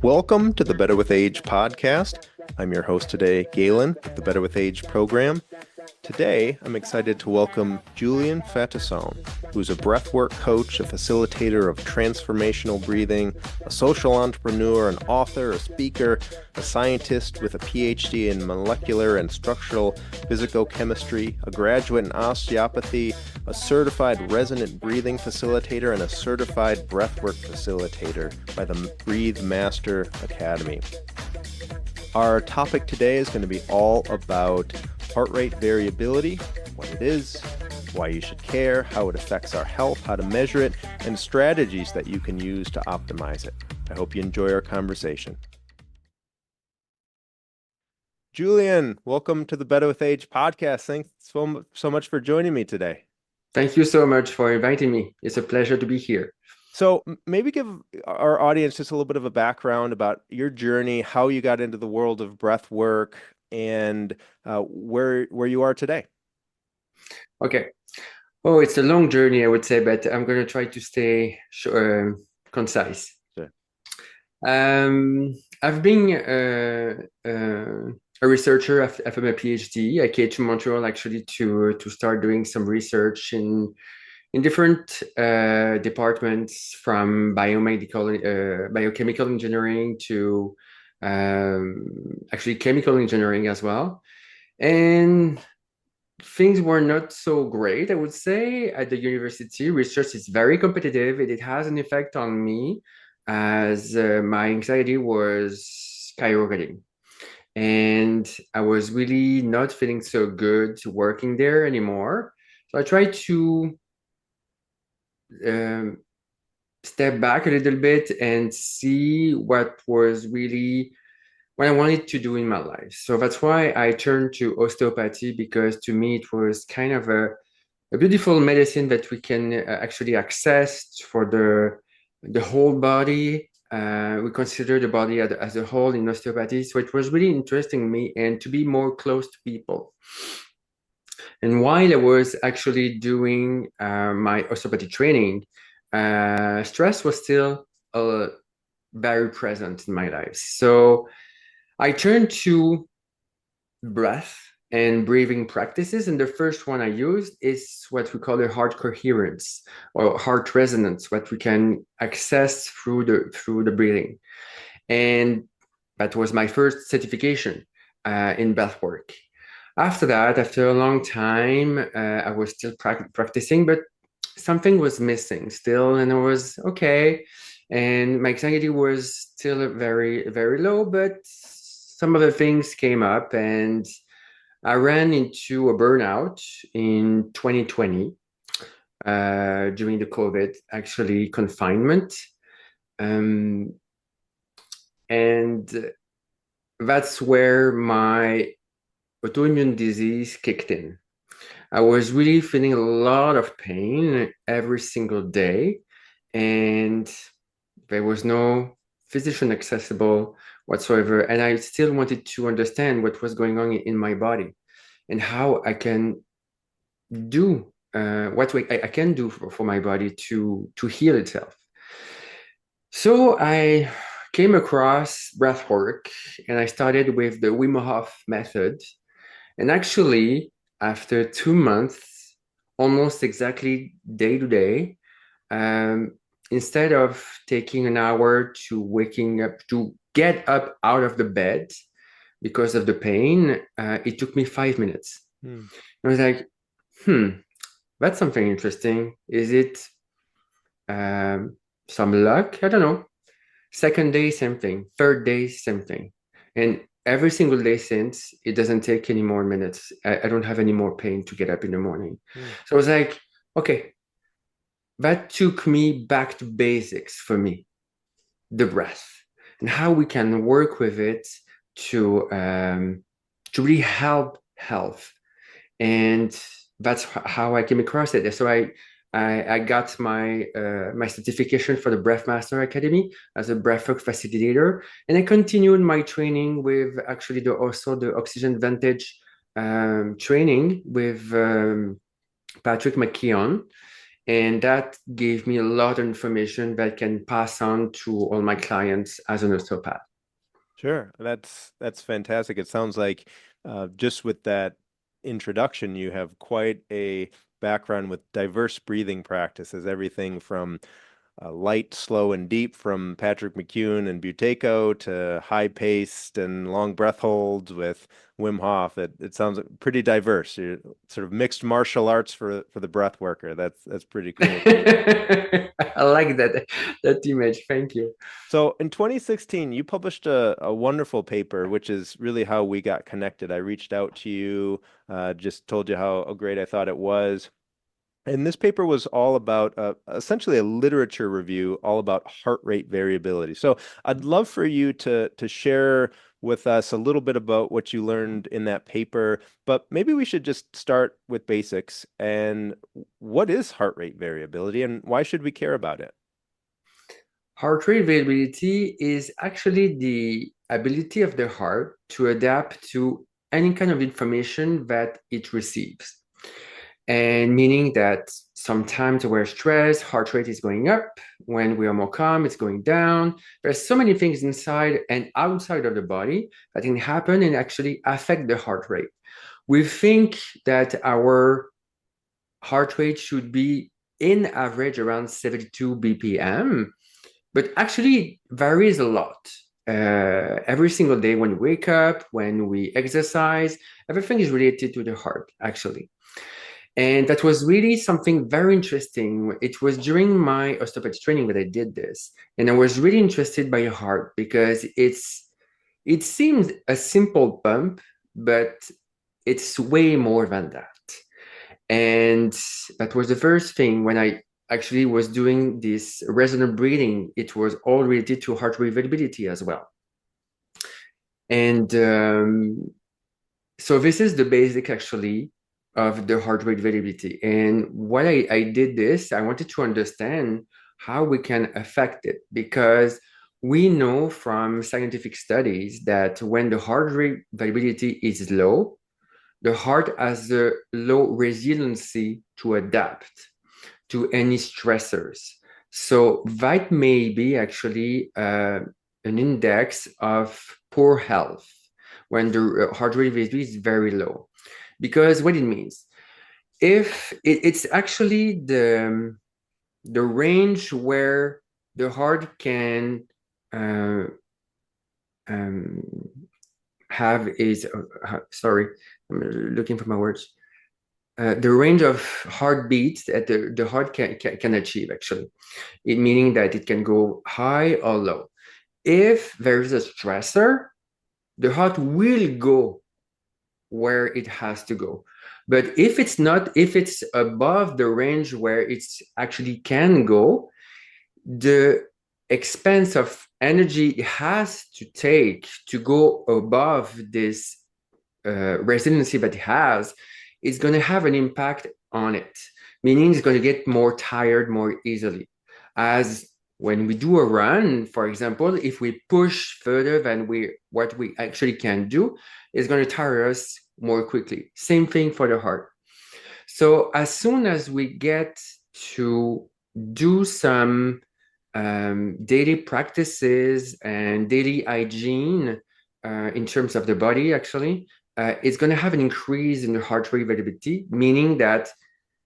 Welcome to the Better with Age podcast. I'm your host today, Galen, with the Better with Age program. Today, I'm excited to welcome Julien Fattison, who's a breathwork coach, a facilitator of transformational breathing, a social entrepreneur, an author, a speaker, a scientist with a PhD in molecular and structural physicochemistry, a graduate in osteopathy, a certified resonant breathing facilitator, and a certified breathwork facilitator by the Breathe Master Academy. Our topic today is going to be all about heart rate variability, what it is, why you should care, how it affects our health, how to measure it, and strategies that you can use to optimize it. I hope you enjoy our conversation. Julien, welcome to the Better with Age podcast. Thanks so much for joining me today. Thank you so much for inviting me. It's a pleasure to be here. So maybe give our audience just a little bit of a background about your journey, how you got into the world of breath work, and where you are today. Okay. Oh, it's a long journey, I would say, but I'm going to try to stay concise. Sure. I've been a researcher after my PhD. I came to Montreal actually to start doing some research in different departments, from biochemical engineering to actually chemical engineering as well. And things were not so great, I would say, at the university. Research is very competitive, and it has an effect on me as my anxiety was skyrocketing. And I was really not feeling so good working there anymore. So I tried to step back a little bit and see what was really what I wanted to do in my life. So that's why I turned to osteopathy, because to me it was kind of a beautiful medicine that we can actually access for the whole body. We consider the body as a whole in osteopathy. So it was really interesting me and to be more close to people. And while I was actually doing my osteopathy training, stress was still very present in my life. So I turned to breath and breathing practices. And the first one I used is what we call the heart coherence or heart resonance, what we can access through the breathing. And that was my first certification in breath work. After that, after a long time, I was still practicing, but something was missing still, and I was okay. And my anxiety was still very, very low, but some other things came up, and I ran into a burnout in 2020 during the COVID, actually, confinement. And that's where my autoimmune disease kicked in. I was really feeling a lot of pain every single day, and there was no physician accessible whatsoever. And I still wanted to understand what was going on in my body and how I can do what I can do for my body to heal itself. So I came across breath work, and I started with the Wim Hof method. And actually, after 2 months, almost exactly day to day, instead of taking an hour to waking up, to get up out of the bed because of the pain, it took me 5 minutes. I was like, that's something interesting. Is it some luck? I don't know. Second day, same thing. Third day, same thing. And every single day since, it doesn't take any more minutes. I don't have any more pain to get up in the morning. So I was like, okay, that took me back to basics for me, the breath, and how we can work with it to really help health. And that's how I came across it. So I got my my certification for the Breath Master Academy as a breathwork facilitator, and I continued my training with actually also the Oxygen Vantage training with Patrick McKeown, and that gave me a lot of information that I can pass on to all my clients as an osteopath. Sure. That's fantastic. It sounds like just with that introduction, you have quite a background with diverse breathing practices, everything from light, slow, and deep from Patrick McKeown and Buteyko to high-paced and long breath holds with Wim Hof. It sounds pretty diverse. You're sort of mixed martial arts for the breath worker. That's pretty cool. I like that image. Thank you. So in 2016, you published a wonderful paper, which is really how we got connected. I reached out to you, just told you how great I thought it was. And this paper was all about essentially a literature review, all about heart rate variability. So I'd love for you to share with us a little bit about what you learned in that paper, but maybe we should just start with basics. And what is heart rate variability and why should we care about it? Heart rate variability is actually the ability of the heart to adapt to any kind of information that it receives. And meaning that sometimes we're stressed, heart rate is going up. When we are more calm, it's going down. There's so many things inside and outside of the body that can happen and actually affect the heart rate. We think that our heart rate should be in average around 72 BPM, but actually varies a lot. Every single day when we wake up, when we exercise, everything is related to the heart, actually. And that was really something very interesting. It was during my osteopathy training that I did this. And I was really interested by the heart because it seems a simple pump, but it's way more than that. And that was the first thing when I actually was doing this resonant breathing. It was all related to heart rate variability as well. And so this is the basic actually of the heart rate variability. And when I did this, I wanted to understand how we can affect it because we know from scientific studies that when the heart rate variability is low, the heart has a low resiliency to adapt to any stressors. So that may be actually an index of poor health when the heart rate variability is very low. Because what it means, if it's actually the range where the heart can uh, um, have is sorry, I'm looking for my words. The range of heartbeats that the heart can achieve actually, it meaning that it can go high or low. If there is a stressor, the heart will go where it has to go. But if it's not, if it's above the range where it's actually can go, the expense of energy it has to take to go above this resiliency that it has is going to have an impact on it, meaning it's going to get more tired more easily. As when we do a run, for example, if we push further than what we actually can do, it's going to tire us more quickly. Same thing for the heart. So as soon as we get to do some daily practices and daily hygiene in terms of the body, actually, it's going to have an increase in the heart rate variability, meaning that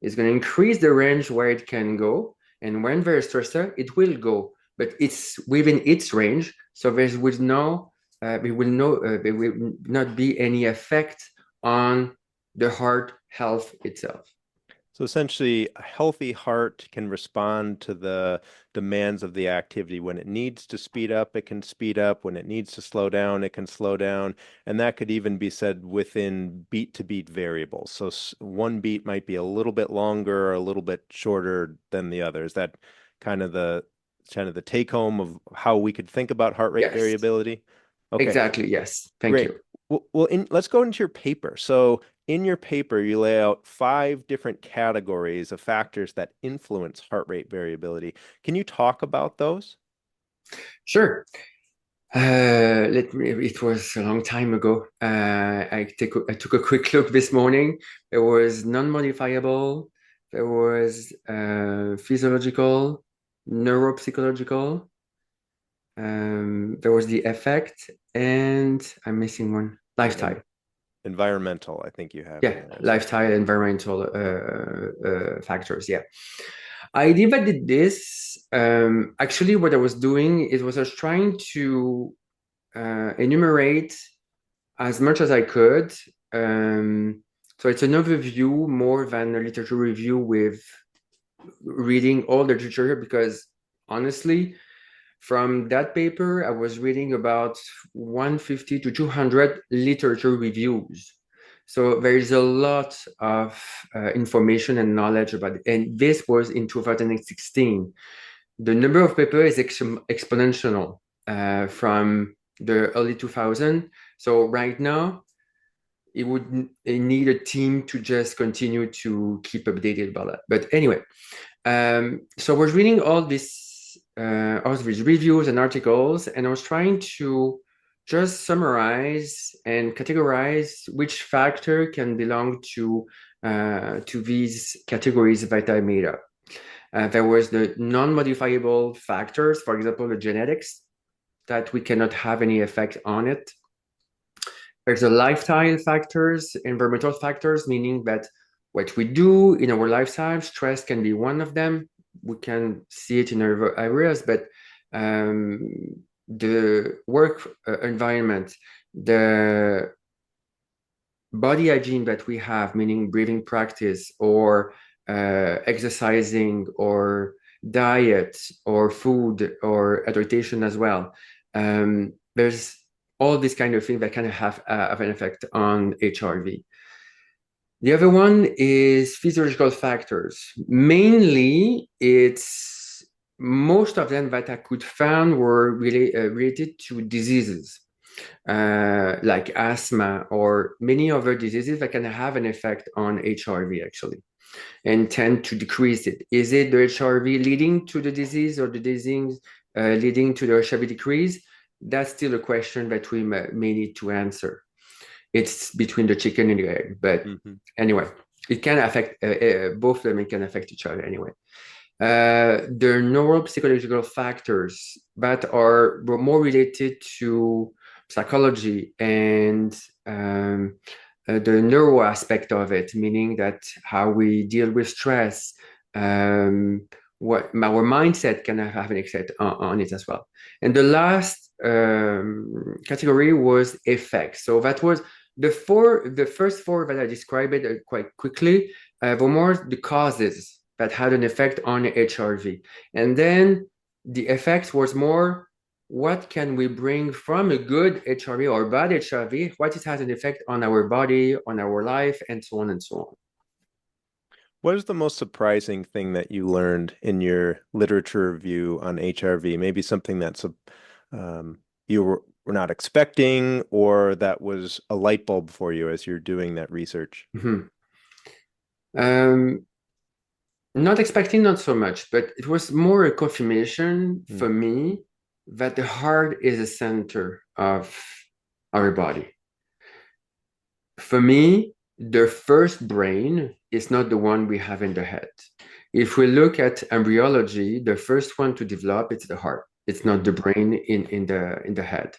it's going to increase the range where it can go. And when there's stressor, it will go, but it's within its range. So there will not be any effect on the heart health itself. So essentially, a healthy heart can respond to the demands of the activity. When it needs to speed up, it can speed up. When it needs to slow down, it can slow down. And that could even be said within beat to beat variables. So one beat might be a little bit longer or a little bit shorter than the other. Is that kind of the take home of how we could think about heart rate Yes, variability? Okay, exactly. Yes. Thank great. you. Well, let's go into your paper. So in your paper, you lay out 5 different categories of factors that influence heart rate variability. Can you talk about those? Sure. It was a long time ago. I took a quick look this morning. There was non-modifiable, There was physiological, neuropsychological. There was the effect, and I'm missing one. Lifestyle. Environmental, I think you have in Yeah, there. lifestyle, environmental factors. Yeah. I divided this. Actually, what I was doing is I was trying to enumerate as much as I could. So it's an overview more than a literature review with reading all the literature, because honestly, from that paper, I was reading about 150 to 200 literature reviews. So there is a lot of information and knowledge about it. And this was in 2016. The number of papers is exponential from the early 2000s. So right now, it would need a team to just continue to keep updated about that. But anyway, so I was reading all these reviews and articles, and I was trying to just summarize and categorize which factor can belong to these categories that I made up. There was the non-modifiable factors, for example, the genetics, that we cannot have any effect on it. There's the lifestyle factors, environmental factors, meaning that what we do in our lifestyle, stress can be one of them. We can see it in other areas, but the work environment, the body hygiene that we have, meaning breathing practice or exercising or diet or food or hydration as well. There's all these kind of things that can have an effect on HRV. The other one is physiological factors. Mainly, it's most of them that I could find were related to diseases like asthma or many other diseases that can have an effect on HRV actually, and tend to decrease it. Is it the HRV leading to the disease or the disease leading to the HRV decrease? That's still a question that we may need to answer. It's between the chicken and the egg, but anyway, it can affect both of them. It can affect each other anyway. The neuropsychological factors that are more related to psychology and the neuro aspect of it, meaning that how we deal with stress, what our mindset can have an effect on it as well. And the last category was effects. So that was the first four that I described it quite quickly were more the causes that had an effect on HRV. And then the effects was more what can we bring from a good HRV or bad HRV, what it has an effect on our body, on our life, and so on and so on. What is the most surprising thing that you learned in your literature review on HRV? Maybe something that's you were not expecting, or that was a light bulb for you as you're doing that research? Not expecting, not so much, but it was more a confirmation for me that the heart is the center of our body. For me, the first brain is not the one we have in the head. If we look at embryology, the first one to develop, it's the heart. It's not the brain in the head.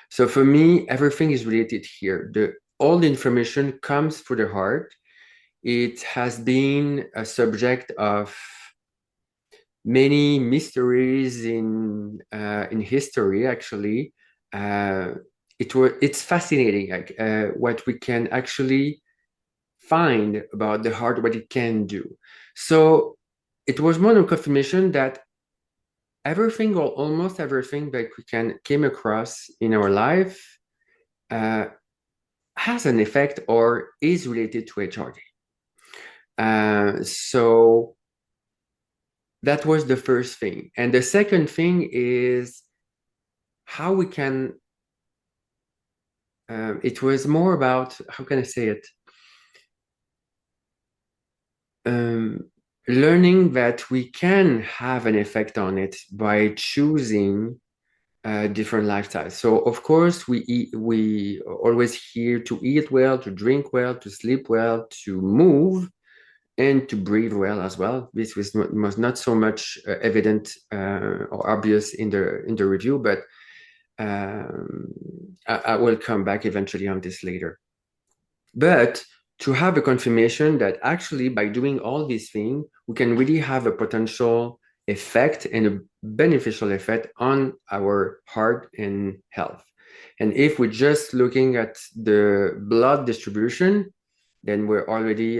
So for me, everything is related here. All the information comes through the heart. It has been a subject of many mysteries in history, actually. It's fascinating, like what we can actually find about the heart, what it can do. So it was more of a confirmation that everything or almost everything that we came across in our life has an effect or is related to HRV. So that was the first thing. And the second thing is how we can, it was more about, how can I say it? Learning that we can have an effect on it by choosing different lifestyles. So of course we always hear to eat well, to drink well, to sleep well, to move. and to breathe well as well. This was not so much evident or obvious in the review, but I will come back eventually on this later. But to have a confirmation that actually by doing all these things, we can really have a potential effect and a beneficial effect on our heart and health. And if we're just looking at the blood distribution, then we're already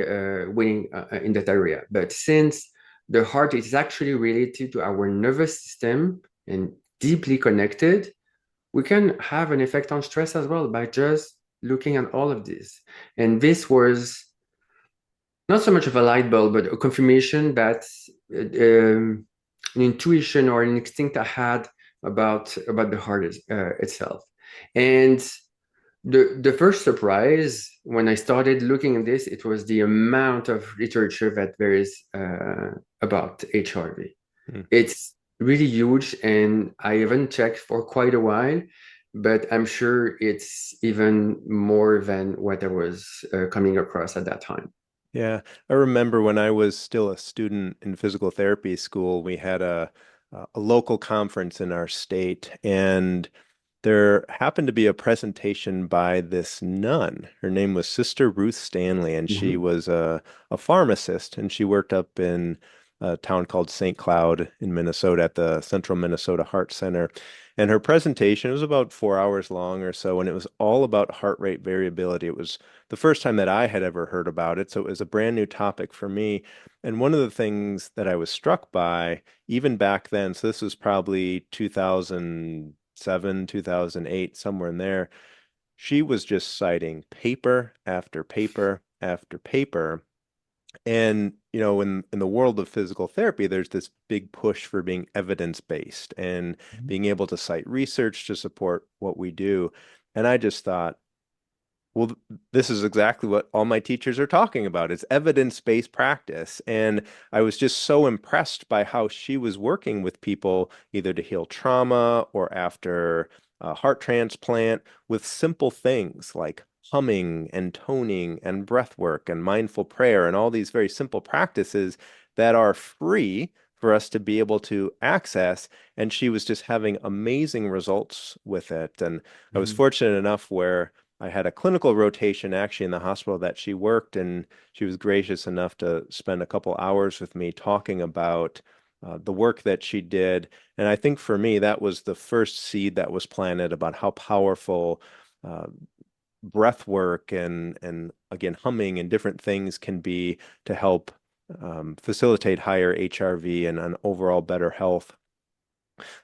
winning in that area. But since the heart is actually related to our nervous system and deeply connected, we can have an effect on stress as well by just looking at all of this. And this was not so much of a light bulb, but a confirmation that an intuition or an instinct I had about the heart itself. And the first surprise when I started looking at this, it was the amount of literature that there is about HRV. Mm. It's really huge, and I haven't checked for quite a while, but I'm sure it's even more than what I was coming across at that time. Yeah, I remember when I was still a student in physical therapy school, we had a local conference in our state, and there happened to be a presentation by this nun. Her name was Sister Ruth Stanley, and she Mhm. was a pharmacist, and she worked up in a town called St. Cloud in Minnesota at the Central Minnesota Heart Center. And her presentation was about 4 hours long or so, and it was all about heart rate variability. It was the first time that I had ever heard about it, so it was a brand new topic for me. And one of the things that I was struck by, even back then, so this was probably 2007, 2008, somewhere in there, she was just citing paper after paper after paper. And, in the world of physical therapy, there's this big push for being evidence-based and being able to cite research to support what we do. And I just thought, well, this is exactly what all my teachers are talking about. It's evidence-based practice. And I was just so impressed by how she was working with people either to heal trauma or after a heart transplant with simple things like humming and toning and breath work and mindful prayer and all these very simple practices that are free for us to be able to access. And she was just having amazing results with it. And I was Mhm. fortunate enough where I had a clinical rotation actually in the hospital that she worked, and she was gracious enough to spend a couple hours with me talking about the work that she did. And I think for me, that was the first seed that was planted about how powerful uh, breath work and again, humming and different things can be to help facilitate higher HRV and an overall better health.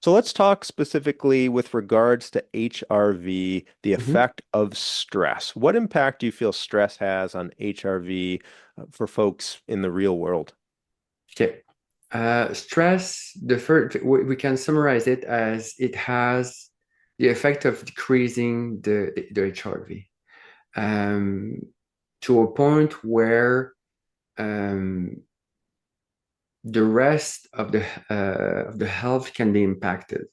So let's talk specifically with regards to HRV, the Mhm. effect of stress. What impact do you feel stress has on HRV for folks in the real world? Okay. Stress, the first, we can summarize it as it has the effect of decreasing the HRV to a point where um, the rest of the health can be impacted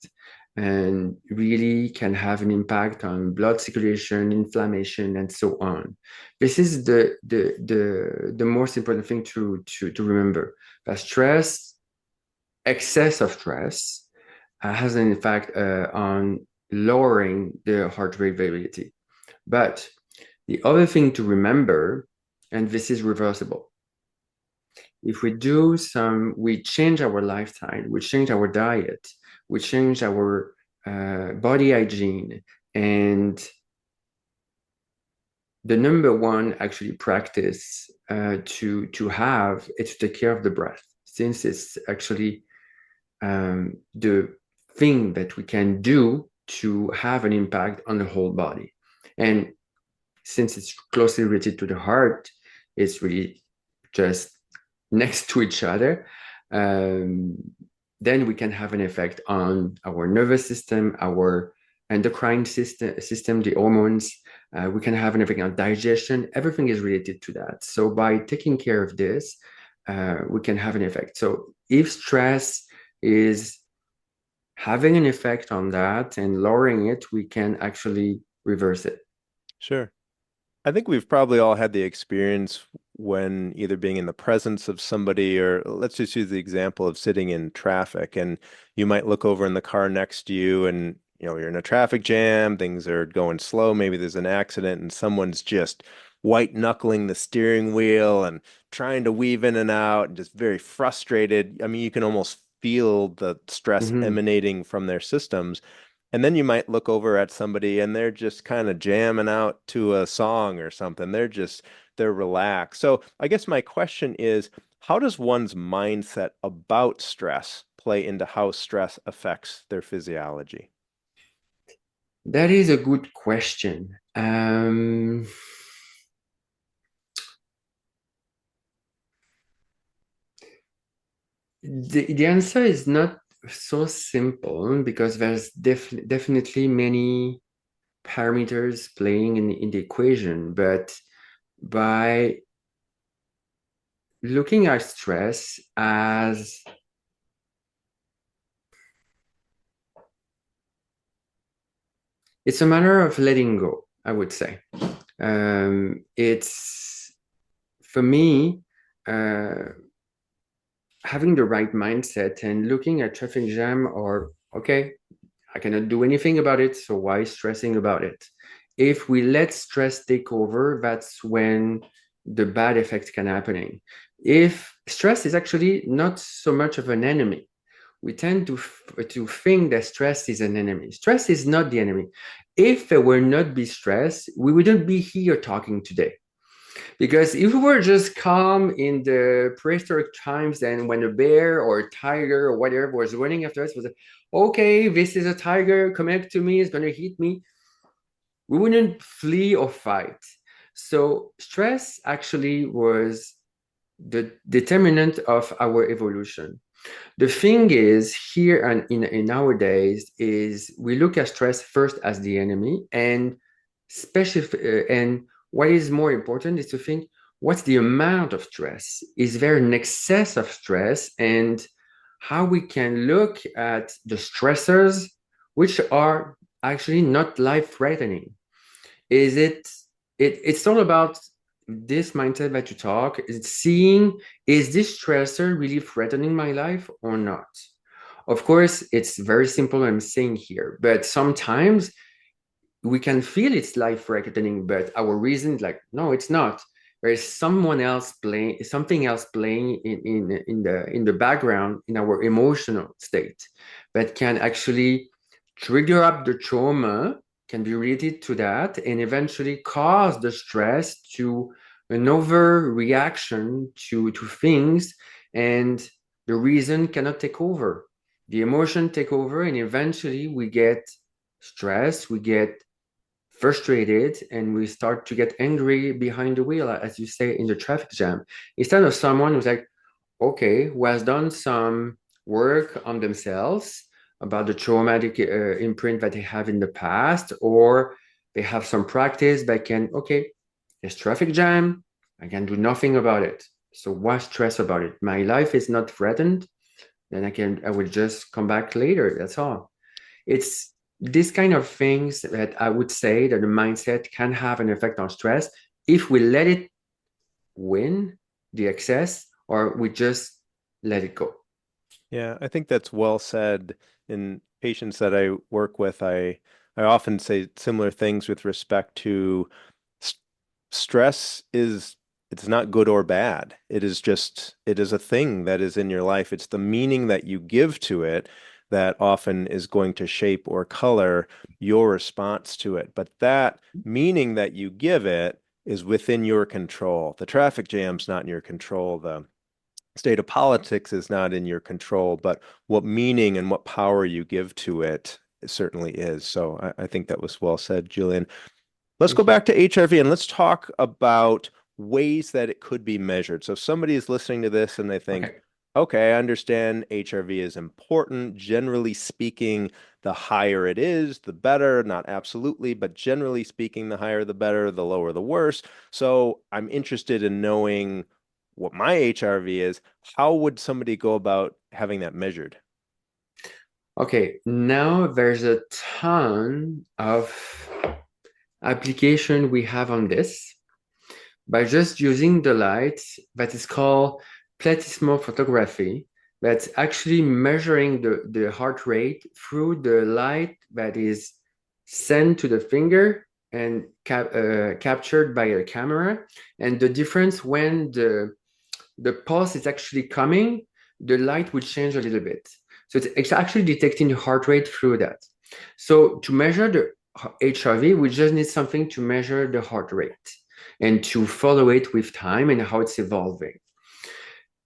and really can have an impact on blood circulation, inflammation, and so on. This is the most important thing to remember. That stress, excess of stress, has an effect on lowering the heart rate variability. But the other thing to remember, and this is reversible, if we change our lifestyle, we change our diet, we change our body hygiene, and the number one actually practice to have is to take care of the breath, since it's actually the thing that we can do to have an impact on the whole body. And since it's closely related to the heart, it's really just next to each other. Um, then we can have an effect on our nervous system, our endocrine system, the hormones. We can have an effect on digestion. Everything is related to that. So by taking care of this, we can have an effect. So if stress is having an effect on that and lowering it, we can actually reverse it. Sure. I think we've probably all had the experience when either being in the presence of somebody, or let's just use the example of sitting in traffic, and you might look over in the car next to you, and you're in a traffic jam, things are going slow, maybe there's an accident, and someone's just white knuckling the steering wheel and trying to weave in and out and just very frustrated. I mean, you can almost feel the stress Mhm. emanating from their systems. And then you might look over at somebody and they're just kind of jamming out to a song or something. They're relaxed. So I guess my question is, how does one's mindset about stress play into how stress affects their physiology? That is a good question. The answer is not so simple because there's definitely many parameters playing in the equation, but by looking at stress as it's a matter of letting go, I would say. It's for me, having the right mindset and looking at traffic jam or okay, I cannot do anything about it, so why stressing about it? If we let stress take over, that's when the bad effects can happening. If stress is actually not so much of an enemy, we tend to think that stress is an enemy. Stress is not the enemy. If there were not be stress, we wouldn't be here talking today. Because if we were just calm in the prehistoric times, then when a bear or a tiger or whatever was running after us, was like, okay, this is a tiger coming to me, it's going to hit me, we wouldn't flee or fight. So stress actually was the determinant of our evolution. The thing is here and in nowadays is we look at stress first as the enemy and and what is more important is to think what's the amount of stress? Is there an excess of stress? And how we can look at the stressors which are actually not life-threatening. Is it's all about this mindset that you talk, is seeing is this stressor really threatening my life or not? Of course, it's very simple I'm saying here, but sometimes we can feel it's life threatening, but our reason is like, no, it's not. There is someone else playing, something else playing in the background in our emotional state that can actually trigger up the trauma, can be related to that, and eventually cause the stress to an overreaction to things, and the reason cannot take over. The emotion take over, and eventually we get stressed, we get frustrated, and we start to get angry behind the wheel, as you say, in the traffic jam. Instead of someone who's like, okay, who has done some work on themselves about the traumatic imprint that they have in the past, or they have some practice that can, okay, there's traffic jam, I can do nothing about it. So why stress about it? My life is not threatened. Then I will just come back later. That's all. It's these kind of things that I would say that the mindset can have an effect on stress if we let it win the excess or we just let it go. Yeah, I think that's well said. In patients that I work with, I often say similar things with respect to st stress is it's not good or bad. It is a thing that is in your life. It's the meaning that you give to it that often is going to shape or color your response to it. But that meaning that you give it is within your control. The traffic jam's not in your control. The state of politics is not in your control, but what meaning and what power you give to it certainly is. So I think that was well said, Julian. Let's go Thank you. back to HRV and let's talk about ways that it could be measured. So if somebody is listening to this and they think, Okay. okay, I understand HRV is important. Generally speaking, the higher it is, the better. Not absolutely, but generally speaking, the higher the better, the lower the worse. So I'm interested in knowing what my HRV is. How would somebody go about having that measured? Okay. Now there's a ton of application we have on this. by just using the light that is called platysmal photography, that's actually measuring the heart rate through the light that is sent to the finger and captured by a camera. And the difference when the pulse is actually coming, the light will change a little bit. So it's actually detecting the heart rate through that. So to measure the HRV, we just need something to measure the heart rate and to follow it with time and how it's evolving.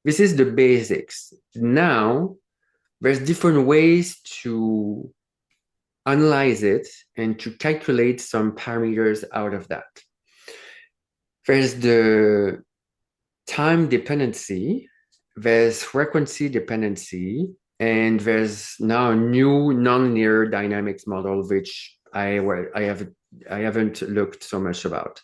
This is the basics. Now, there's different ways to analyze it and to calculate some parameters out of that. There's the time dependency, there's frequency dependency, and there's now a new nonlinear dynamics model, which I haven't looked so much about.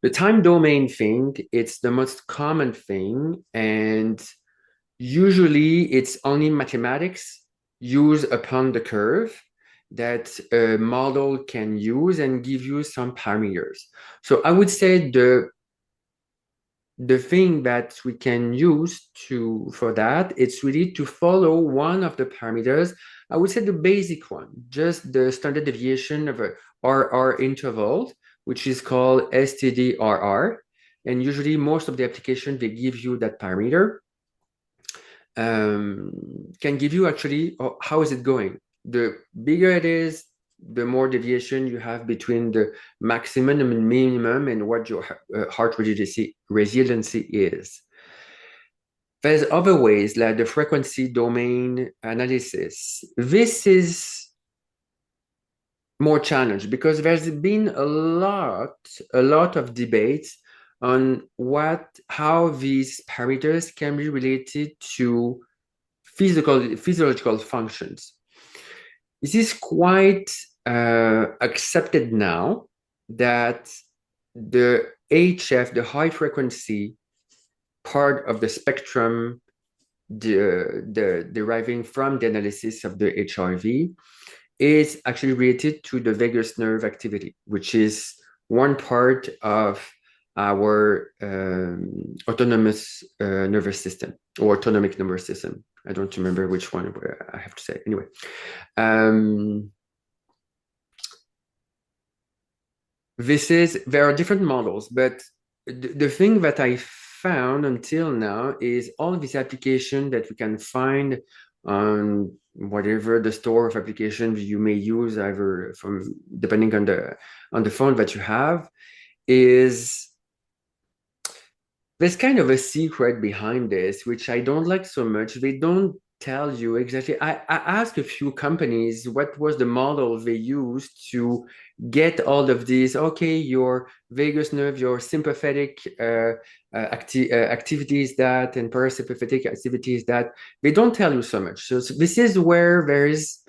The time domain thing, it's the most common thing, and usually it's only mathematics used upon the curve that a model can use and give you some parameters. So I would say the thing that we can use for that, it's really to follow one of the parameters. I would say the basic one, just the standard deviation of a RR interval, which is called STD-RR. And usually most of the applications, they give you that parameter. Can give you actually how is it going. The bigger it is, the more deviation you have between the maximum and minimum and what your heart resiliency is. There's other ways like the frequency domain analysis. This is more challenged because there's been a lot of debates on how these parameters can be related to physiological functions. This is quite accepted now that the HF, the high frequency part of the spectrum, deriving from the analysis of the HRV, is actually related to the vagus nerve activity, which is one part of our autonomous nervous system or autonomic nervous system. I don't remember which one I have to say. Anyway, there are different models, but the thing that I found until now is all of these applications that we can find on whatever the store of applications you may use, either from depending on the phone that you have, is there's kind of a secret behind this, which I don't like so much. They don't tell you exactly. I asked a few companies what was the model they used to get all of these. Okay, your vagus nerve, your sympathetic activities that, and parasympathetic activities that. They don't tell you so much. So this is where there is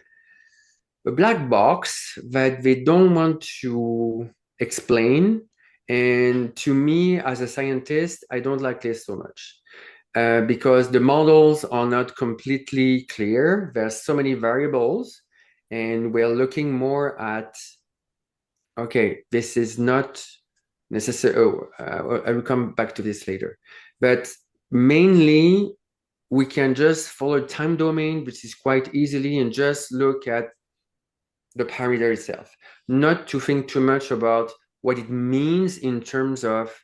a black box that they don't want to explain. And to me, as a scientist, I don't like this so much because the models are not completely clear. There's so many variables, and we're looking more at, okay, this is not necessary. Oh, I will come back to this later. But mainly, we can just follow time domain, which is quite easily, and just look at the parameter itself, not to think too much about what it means in terms of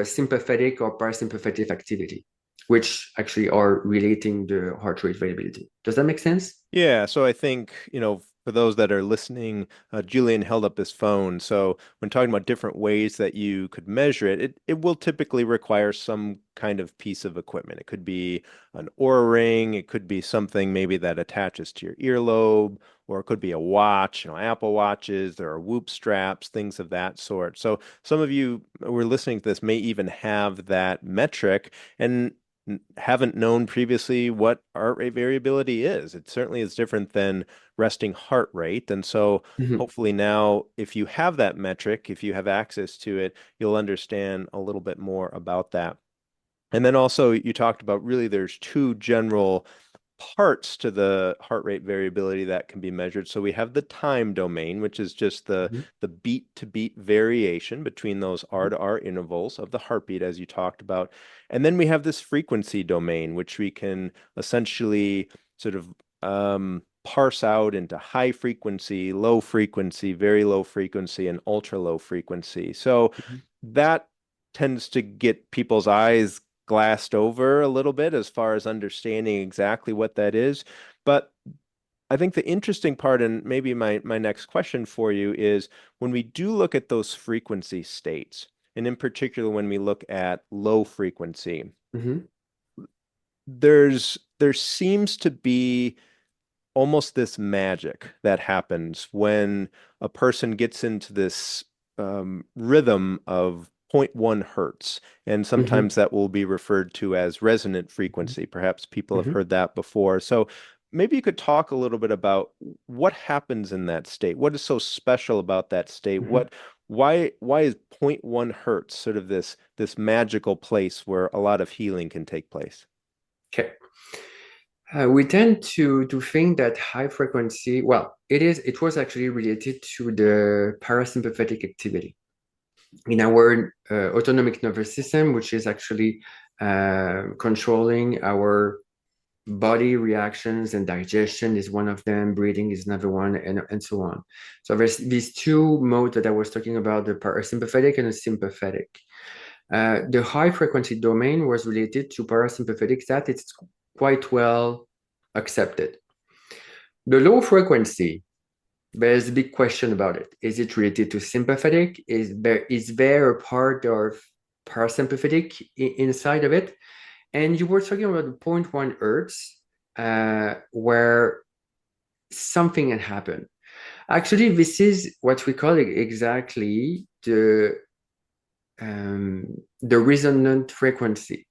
sympathetic or parasympathetic activity, which actually are relating the heart rate variability. Does that make sense? Yeah, so I think, for those that are listening, Julian held up his phone. So when talking about different ways that you could measure it, it will typically require some kind of piece of equipment. It could be an Oura ring, it could be something maybe that attaches to your earlobe, or it could be a watch, Apple Watches, there are Whoop straps, things of that sort. So some of you who are listening to this may even have that metric. And haven't known previously what heart rate variability is. It certainly is different than resting heart rate. And so Mhm. hopefully now, if you have that metric, if you have access to it, you'll understand a little bit more about that. And then also you talked about really there's two general parts to the heart rate variability that can be measured. So we have the time domain, which is just the beat to beat variation between those R to R intervals of the heartbeat, as you talked about. And then we have this frequency domain, which we can essentially sort of parse out into high frequency, low frequency, very low frequency, and ultra low frequency. So Mhm. that tends to get people's eyes glassed over a little bit as far as understanding exactly what that is. But I think the interesting part, and maybe my next question for you, is when we do look at those frequency states, and in particular when we look at low frequency, Mhm. there seems to be almost this magic that happens when a person gets into this rhythm of zero point 0.1 hertz. And Mhm. sometimes that will be referred to as resonant frequency. Perhaps people have Mhm. heard that before. So maybe you could talk a little bit about what happens in that state. What is so special about that state? Mhm. Why is zero point 0.1 hertz sort of this magical place where a lot of healing can take place? Okay. We tend to think that high frequency, well, it was actually related to the parasympathetic activity in our autonomic nervous system, which is actually controlling our body reactions, and digestion is one of them, breathing is another one, and so on. So there's these two modes that I was talking about, the parasympathetic and the sympathetic. The high frequency domain was related to parasympathetic, that it's quite well accepted. The low frequency, there's a big question about it. Is it related to sympathetic? Is there a part of parasympathetic inside of it? And you were talking about the zero point 0.1 hertz, where something had happened. Actually, this is what we call exactly the resonant frequency.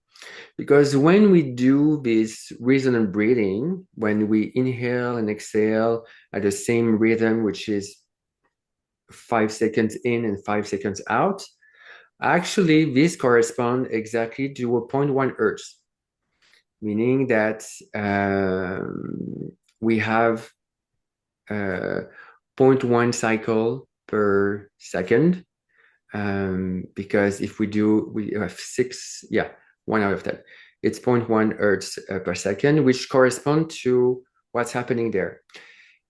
Because when we do this resonant breathing, when we inhale and exhale at the same rhythm, which is 5 seconds in and 5 seconds out, actually this corresponds exactly to a zero point 0.1 hertz, meaning that we have a zero point 0.1 cycle per second. Because if we have 1 out of 10. It's 0 0.1 hertz per second, which correspond to what's happening there.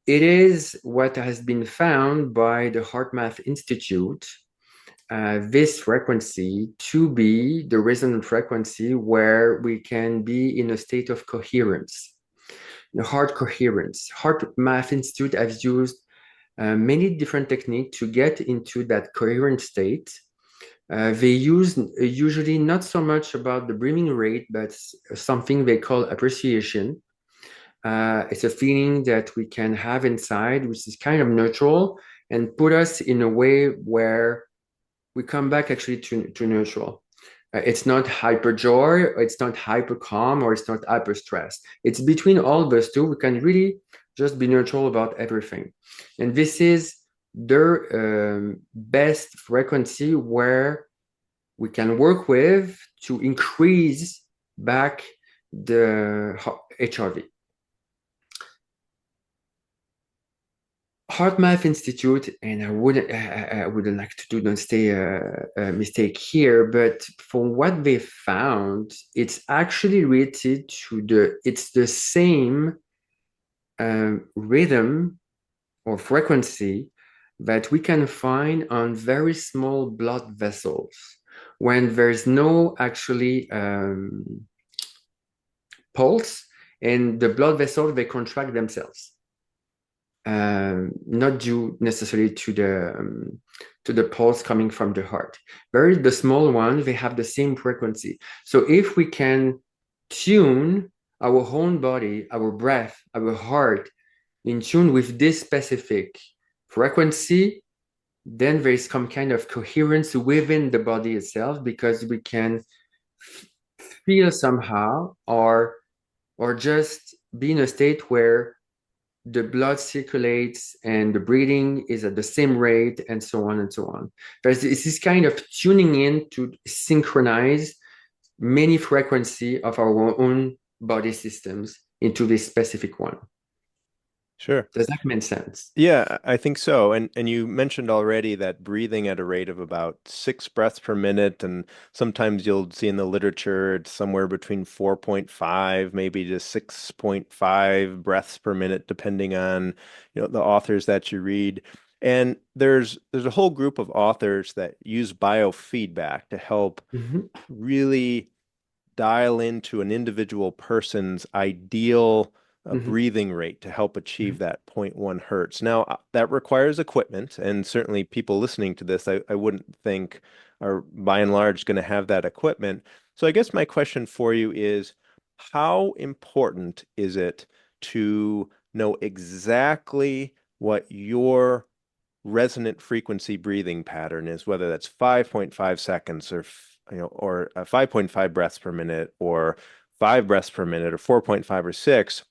It is what has been found by the HeartMath Institute, this frequency to be the resonant frequency where we can be in a state of coherence, the heart coherence. HeartMath Institute has used many different techniques to get into that coherent state. They use usually not so much about the breathing rate, but something they call appreciation. It's a feeling that we can have inside, which is kind of neutral and put us in a way where we come back actually to neutral. It's not hyper joy, it's not hyper calm, or it's not hyper stress. It's between all those two. We can really just be neutral about everything. And this is the best frequency where we can work with to increase back the HRV. HeartMath Institute, and I wouldn't like to do don't stay a mistake here, but from what they found, it's actually related to it's the same rhythm or frequency that we can find on very small blood vessels when there's no actually pulse, and the blood vessels, they contract themselves. Not due necessarily to the pulse coming from the heart. The small ones, they have the same frequency. So if we can tune our own body, our breath, our heart in tune with this specific frequency, then there is some kind of coherence within the body itself, because we can feel somehow or just be in a state where the blood circulates and the breathing is at the same rate, and so on and so on. There's this kind of tuning in to synchronize many frequency of our own body systems into this specific one. Sure. Does that make sense? Yeah, I think so. And you mentioned already that breathing at a rate of about 6 breaths per minute, and sometimes you'll see in the literature it's somewhere between 4.5, maybe to 6.5 breaths per minute, depending on, the authors that you read. And there's a whole group of authors that use biofeedback to help Mhm. really dial into an individual person's ideal Mhm. breathing rate to help achieve Mhm. that zero point 0.1 hertz. Now, that requires equipment, and certainly people listening to this, I wouldn't think are by and large going to have that equipment. So I guess my question for you is, how important is it to know exactly what your resonant frequency breathing pattern is, whether that's 5.5 seconds or 5.5 breaths per minute or 5 breaths per minute or 4.5 or 6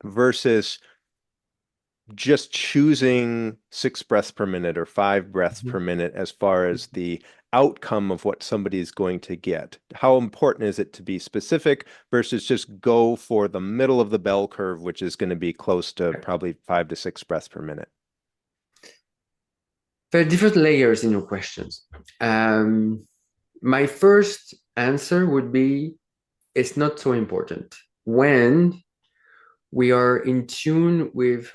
versus just choosing 6 breaths per minute or 5 breaths per Mhm. minute as far as the outcome of what somebody's going to get. How important is it to be specific versus just go for the middle of the bell curve, which is going to be close to probably 5 to 6 breaths per minute? There are different layers in your questions. Um, my first answer would be it's not so important when we are in tune with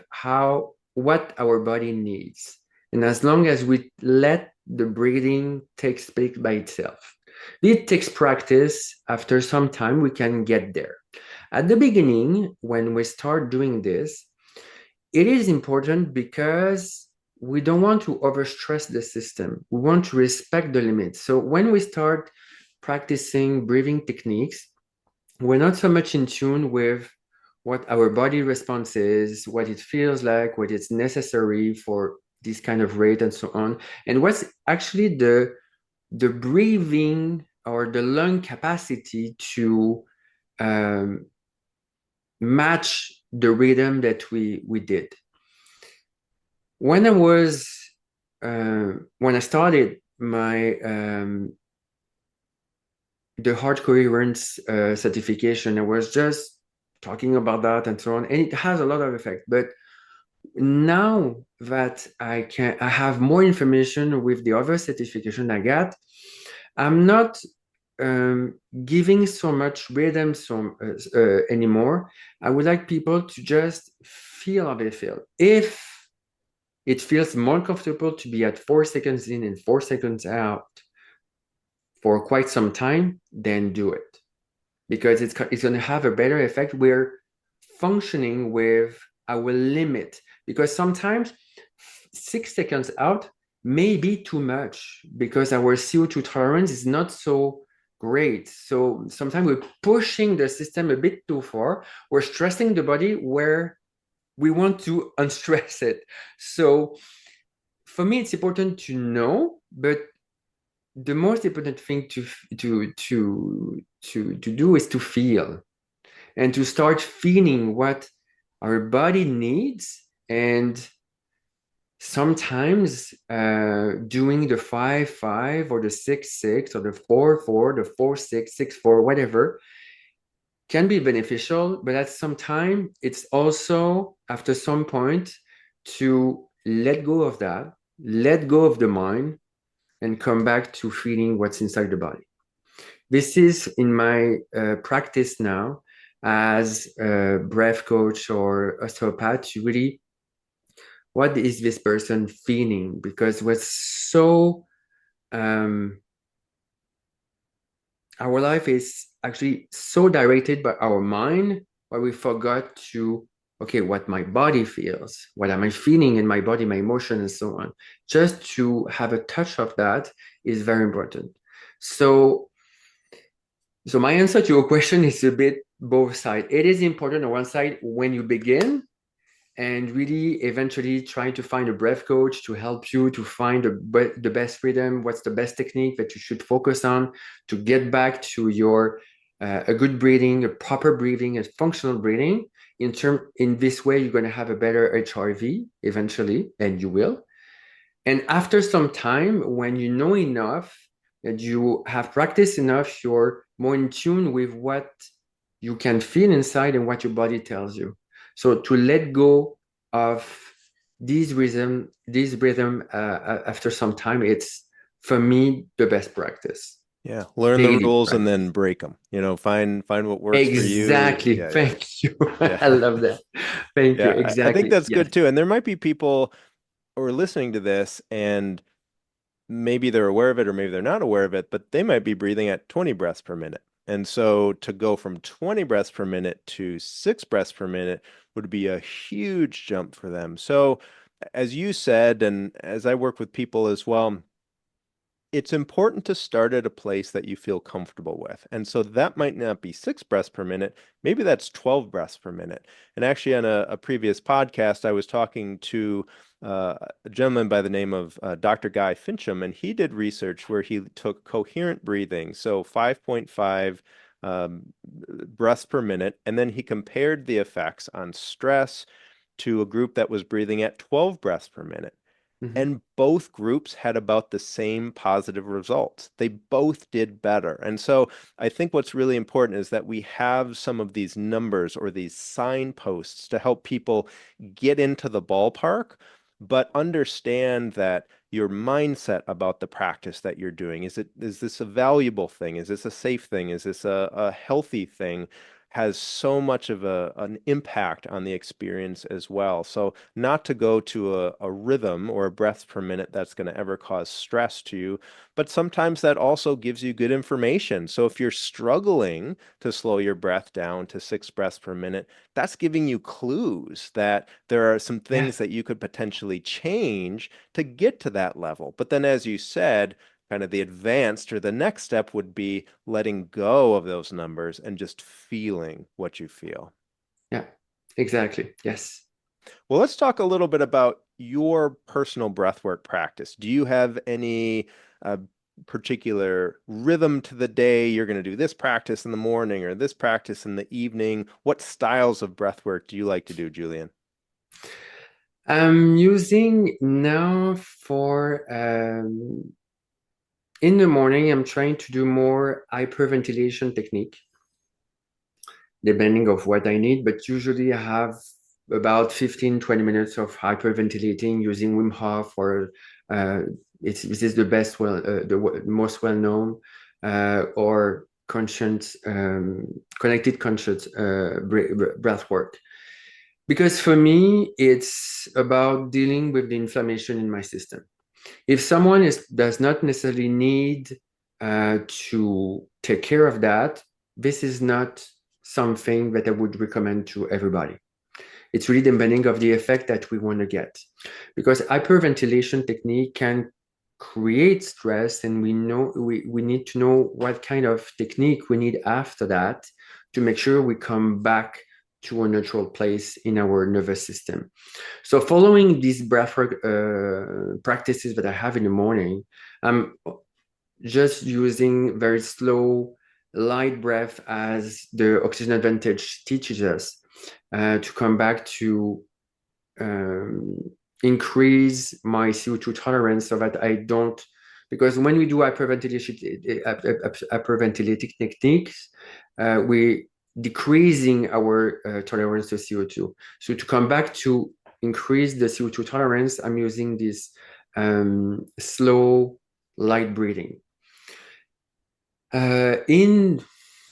what our body needs. And as long as we let the breathing take place by itself, it takes practice. After some time, we can get there. At the beginning, when we start doing this, it is important because we don't want to overstress the system. We want to respect the limits. So when we start practicing breathing techniques, we're not so much in tune with what our body response is, what it feels like, what is necessary for this kind of rate and so on, and what's actually the breathing or the lung capacity to um, match the rhythm that we did. When I was when I started my the heart coherence certification, I was just talking about that and so on, and it has a lot of effect. But now that I have more information with the other certification I got, I'm not giving so much rhythm anymore. I would like people to just feel how they feel. If it feels more comfortable to be at 4 seconds in and 4 seconds out for quite some time, then do it because it's going to have a better effect. We're functioning with our limit because sometimes 6 seconds out may be too much because our CO2 tolerance is not so great. So sometimes we're pushing the system a bit too far. We're stressing the body where we want to unstress it. So for me, it's important to know, but the most important thing to do is to feel and to start feeling what our body needs. And sometimes doing the 5-5 or the 6-6 or the 4-4, the 4-6-6-4, whatever, can be beneficial. But at some time, it's also after some point to let go of that, let go of the mind, and come back to feeling what's inside the body. This is in my practice now as a breath coach or osteopath to really, what is this person feeling? Because what's so, our life is actually so directed by our mind, where we forgot to, okay, what my body feels, what am I feeling in my body, my emotion, and so on. Just to have a touch of that is very important. So my answer to your question is a bit both sides. It is important on one side when you begin and really eventually trying to find a breath coach to help you to find the best rhythm, what's the best technique that you should focus on to get back to your a good breathing, a proper breathing, a functional breathing. In this way, you're going to have a better HRV eventually, and you will. And after some time, when you know enough, that you have practiced enough, you're more in tune with what you can feel inside and what your body tells you. So to let go of this rhythm after some time, it's for me the best practice, Yeah, learn the daily rules and then practice. break them. Find what works for you. Exactly. Yeah, yeah, Thank you. I yeah. love that. Thank you. Yeah, I think Exactly. that's Yes. good too. And there might be people who are listening to this and maybe they're aware of it or maybe they're not aware of it, but they might be breathing at 20 breaths per minute. And so to go from 20 breaths per minute to 6 breaths per minute would be a huge jump for them. So, as you said, and as I work with people as well, it's important to start at a place that you feel comfortable with. And so that might not be 6 breaths per minute. Maybe that's 12 breaths per minute. And actually, on a previous podcast, I was talking to a gentleman by the name of Dr. Guy Fincham, and he did research where he took coherent breathing, so 5.5 breaths per minute, and then he compared the effects on stress to a group that was breathing at 12 breaths per minute. Mhm. And both groups had about the same positive results. They both did better. And so I think what's really important is that we have some of these numbers or these signposts to help people get into the ballpark, but understand that your mindset about the practice that you're doing, is this a valuable thing? Is this a safe thing? Is this a healthy thing? Has so much of an impact on the experience as well. So not to go to a rhythm or a breath per minute that's going to ever cause stress to you, but sometimes that also gives you good information. So if you're struggling to slow your breath down to 6 breaths per minute, that's giving you clues that there are some Yeah. things that you could potentially change to get to that level. But then, as you said, kind of the advanced or the next step would be letting go of those numbers and just feeling what you feel. Yeah. Exactly. Yes. Well, let's talk a little bit about your personal breathwork practice. Do you have any uh, particular rhythm to the day? You're going to do this practice in the morning or this practice in the evening. What styles of breathwork do you like to do, Julian? I'm using now in the morning, I'm trying to do more hyperventilation technique, depending of what I need, but usually I have about 15, 20 minutes of hyperventilating using Wim Hof or uh, this is the best, most well-known, or connected conscious breath work. Because for me, it's about dealing with the inflammation in my system. If someone does not necessarily need to take care of that, this is not something that I would recommend to everybody. It's really depending of the effect that we want to get, because hyperventilation technique can create stress, and we need to know what kind of technique we need after that to make sure we come back to a neutral place in our nervous system. So following these breathwork practices that I have in the morning, I'm just using very slow, light breath as the oxygen advantage teaches us to come back to um, increase my CO2 tolerance so that I don't, because when we do hyperventilating techniques, we decreasing our tolerance to CO2. So to come back to increase the CO2 tolerance, I'm using this slow, light breathing. In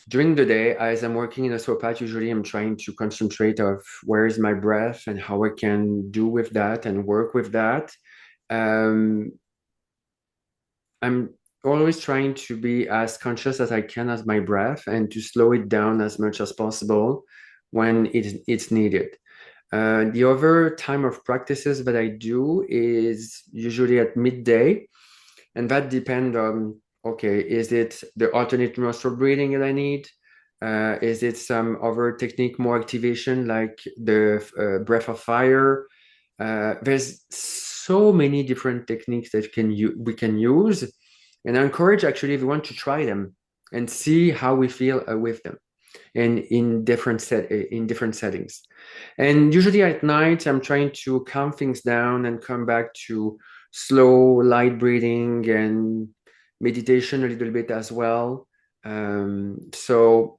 During the day, as I'm working in a SOPAT, usually I'm trying to concentrate of where is my breath and how I can do with that and work with that. Um, I'm always trying to be as conscious as I can as my breath and to slow it down as much as possible when it's needed. The other time of practices that I do is usually at midday, and that depends on, okay, is it the alternate nostril breathing that I need? Is it some other technique, more activation, like the breath of fire? There's so many different techniques that we can use, and I encourage actually everyone to try them and see how we feel with them, and in different settings. And usually at night, I'm trying to calm things down and come back to slow, light breathing and meditation a little bit as well. So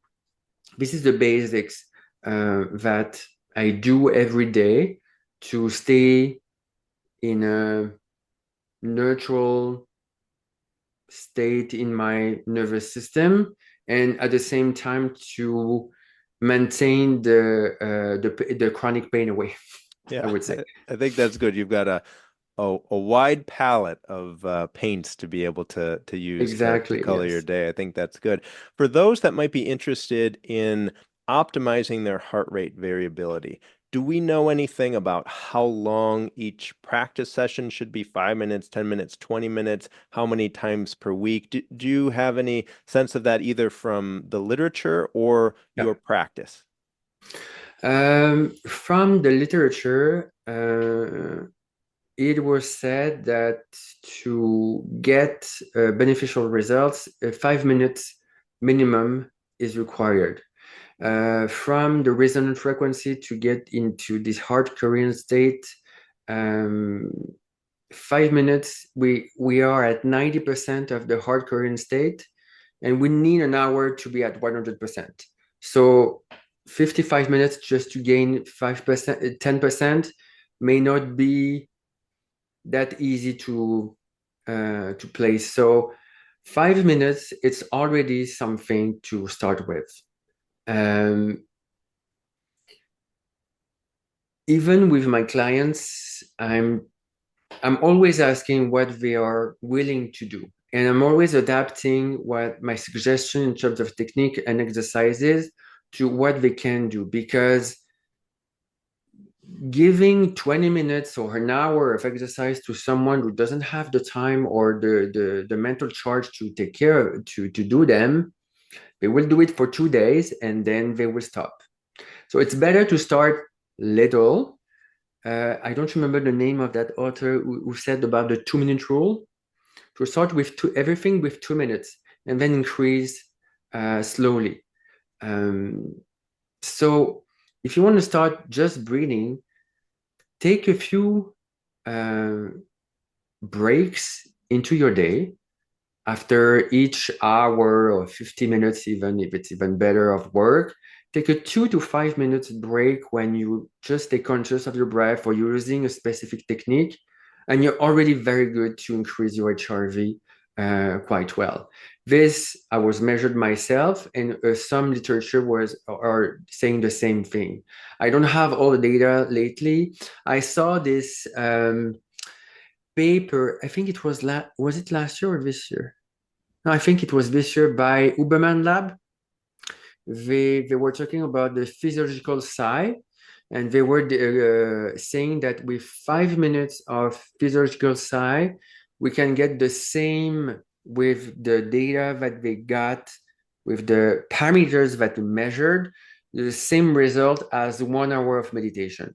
This is the basics that I do every day to stay in a neutral state in my nervous system, and at the same time to maintain the chronic pain away, I Yeah, would say. I think that's good. You've got a wide palette of paints to be able to use to Exactly, color your yes. day. I think that's good. For those that might be interested in optimizing their heart rate variability, do we know anything about how long each practice session should be? 5 minutes, 10 minutes, 20 minutes? How many times per week? Do you have any sense of that either from the literature or Yeah. your practice? From the literature, it was said that to get beneficial results, 5 minutes minimum is required. From the resonant frequency to get into this hard Korean state, um, 5 minutes, we are at 90% of the hard Korean state, and we need an hour to be at 100%. So 55 minutes just to gain 5%, 10% may not be that easy to place. So 5 minutes, it's already something to start with. Um, Even with my clients, I'm always asking what they are willing to do. And I'm always adapting what my suggestion in terms of technique and exercises to what they can do, because giving 20 minutes or an hour of exercise to someone who doesn't have the time or the mental charge to take care of to do them, they will do it for 2 days and then they will stop. So it's better to start little. I don't remember the name of that author who said about the 2 minute rule. To start with everything with 2 minutes and then increase slowly. Um, so if you want to start just breathing, take a few uh, breaks into your day after each hour or 50 minutes, even if it's even better of work. Take a 2 to 5 minutes break when you just stay conscious of your breath or you're using a specific technique, and you're already very good to increase your HRV quite well. This I was measured myself, and some literature was are saying the same thing. I don't have all the data lately. I saw this paper. I think it was it last year or this year? No, I think it was this year by Uberman Lab. They were talking about the physiological side, and they were saying that with 5 minutes of physiological side, we can get the same with the data that they got with the parameters that we measured, the same result as 1 hour of meditation.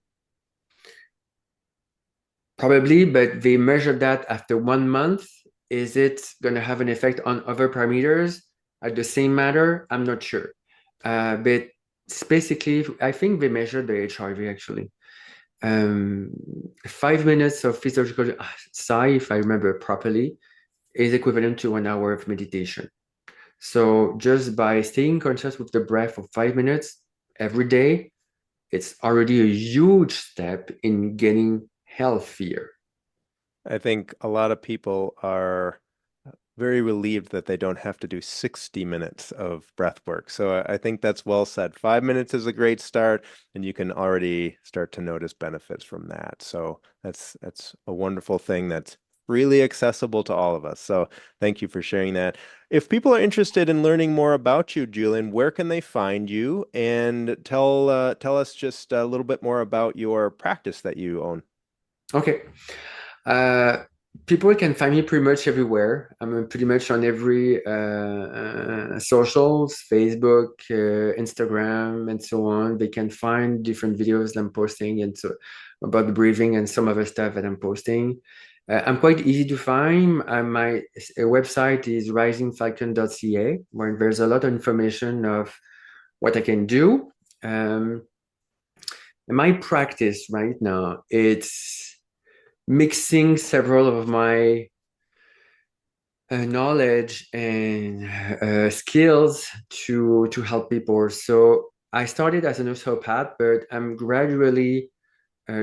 Probably, but they measured that after 1 month. Is it going to have an effect on other parameters at the same matter? I'm not sure. But basically, I think they measured the HRV actually. 5 minutes of physiological sigh, if I remember properly, is equivalent to 1 hour of meditation. So just by staying conscious with the breath for 5 minutes every day, it's already a huge step in getting healthier. I think a lot of people are very relieved that they don't have to do 60 minutes of breath work. So I think that's well said. 5 minutes is a great start, and you can already start to notice benefits from that. So that's a wonderful thing that's freely accessible to all of us. So thank you for sharing that. If people are interested in learning more about you, Julian, where can they find you? And tell us just a little bit more about your practice that you own. Okay. Uh, People can find me pretty much everywhere. I'm pretty much on every socials, Facebook, Instagram, and so on. They can find different videos that I'm posting and so about the breathing and some other stuff that I'm posting. I'm quite easy to find. My website is risingfalcon.ca, where there's a lot of information of what I can do. Um, my practice right now, it's mixing several of my knowledge and skills to help people. So I started as an osteopath, but I'm gradually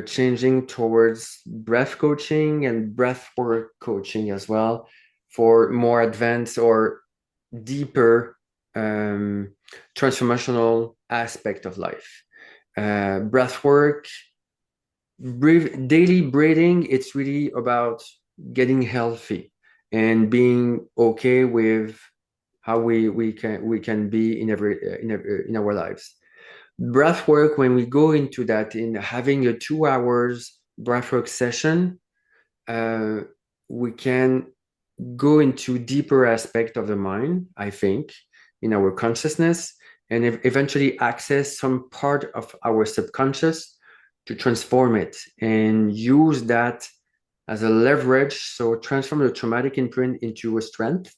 changing towards breath coaching and breath work coaching as well for more advanced or deeper transformational aspect of life. Breath work, daily breathing, it's really about getting healthy and being okay with how we can be in our lives. Breath work, when we go into that, in having a 2 hours breath work session, we can go into deeper aspect of the mind, I think, in our consciousness, and eventually access some part of our subconscious to transform it and use that as a leverage. So transform the traumatic imprint into a strength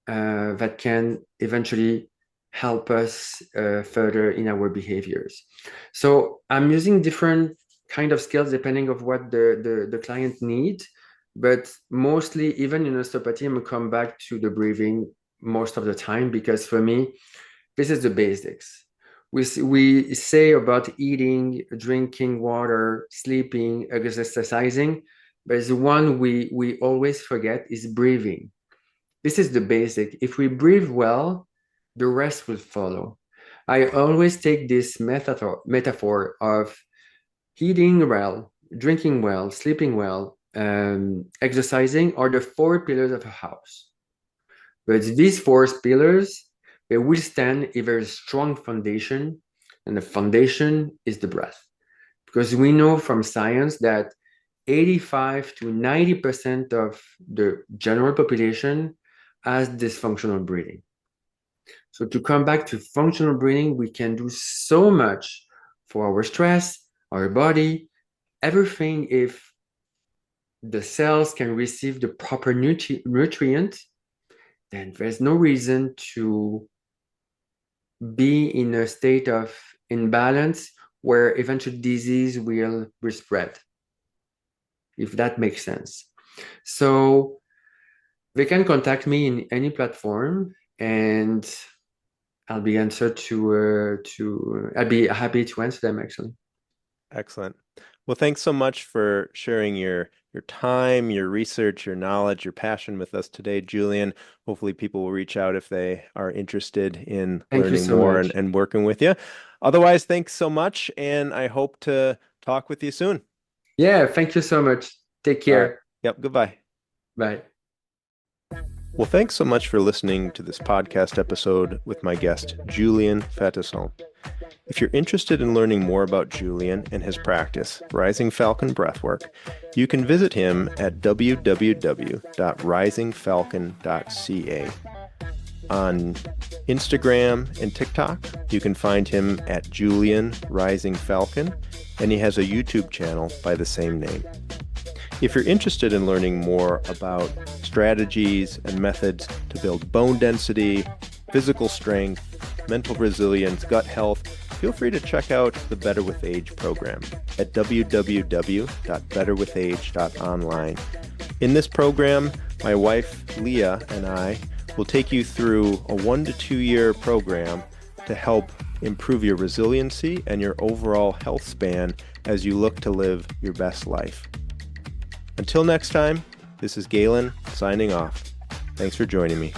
that can eventually help us further in our behaviors. So I'm using different kind of skills depending of what the client needs, but mostly even in osteopathy, I'm gonna come back to the breathing most of the time, because for me, this is the basics. We say about eating, drinking water, sleeping, exercising, but the one we always forget is breathing. This is the basic. If we breathe well, the rest will follow. I always take this metaphor of eating well, drinking well, sleeping well, exercising are the four pillars of a house. But these four pillars, they will stand if there is a strong foundation, and the foundation is the breath. Because we know from science that 85 to 90% of the general population has dysfunctional breathing. So to come back to functional breathing, we can do so much for our stress, our body, everything. If the cells can receive the proper nutrient, then there's no reason to be in a state of imbalance where eventual disease will spread, if that makes sense. So they can contact me in any platform, and I'll be I'll be happy to answer them, actually. Excellent. Well, thanks so much for sharing your time, your research, your knowledge, your passion with us today, Julien. Hopefully people will reach out if they are interested in Thank you learning so more much. and working with you. Otherwise, thanks so much, and I hope to talk with you soon. Yeah, thank you so much. Take All right. care. Yep. Goodbye. Bye. Well, thanks so much for listening to this podcast episode with my guest, Julien Fattison. If you're interested in learning more about Julien and his practice, Rising Falcon Breathwork, you can visit him at www.risingfalcon.ca. On Instagram and TikTok, you can find him at Julien Rising Falcon, and he has a YouTube channel by the same name. If you're interested in learning more about strategies and methods to build bone density, physical strength, mental resilience, gut health, feel free to check out the Better with Age program at www.betterwithage.online. In this program, my wife, Leah, and I will take you through a 1 to 2 year program to help improve your resiliency and your overall health span as you look to live your best life. Until next time, this is Galen signing off. Thanks for joining me.